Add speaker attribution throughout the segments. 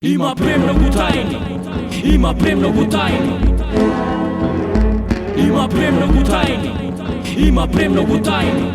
Speaker 1: Има премногу тајни, има премногу тајни. Има премногу тајни, има премногу тајни.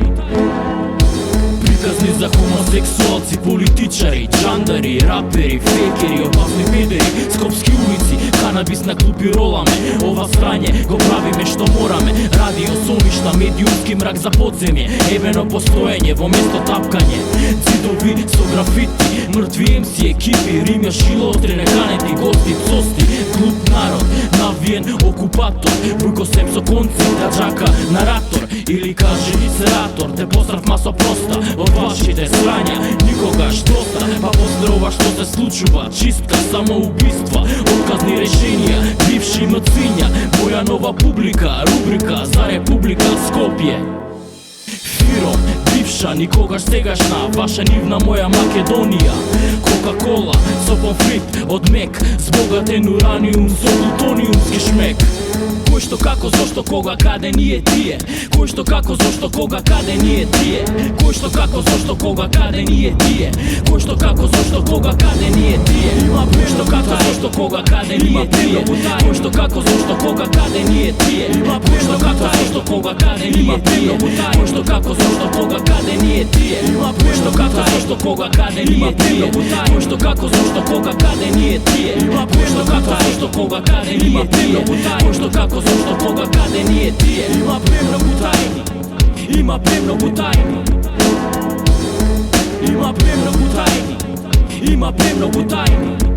Speaker 1: Приказни за хомосексуалци, политичари, джандари, рапери, фейкери, опасни педери, скопски улици, канабис на клуп и роламе. Ова срање го правиме што мораме. Радио, соништа, медиумски мрак за подземје, ебено постоење во место тапкање. Цидови со графити, мртви емси екипи, римја шилотри, неканети гости, цости, клуб народ, навиен окупатор, Вујко Сем со конци, даджака, наратор, или кажи сератор, те поздрав масо проста, од вашите срања, никогаш доста, па после ова што се случува, чистка, самоубиства, отказни решенија, бивши мцвиња, моја нова публика, рубрика за Република Скопје. Фиром, бивша, никогаш сегашна, ваша нивна моја Македонија. Кока-кола со помфрит од мек, збогатен ураниум со плутониумски шмек. Кој што како, зошто, кога, каде, ние тие. Кој што како, зошто, кога, каде, ние тие. Кој што како, зошто, кога, каде, ние тие. Кој што како, зошто, кога, каде, ние тие. Има кој што како, зошто, кога, каде, ние тие. Кој што како, зошто, кога, каде, ние тие. Има кој што како, зошто, кога, каде, ние тие. Кој што како, зошто, кога, каде, ние тие. Има кој што како, зошто, кога, каде, ние тие. Кој што како, зошто, кога, каде, ние тие. Има кој што како, зошто, кога, каде, ние тие. Кој што како, зошто, кога, каде, ние тие. Има премногу тајни, има премногу тајни. Има премногу тајни, има премногу тајни.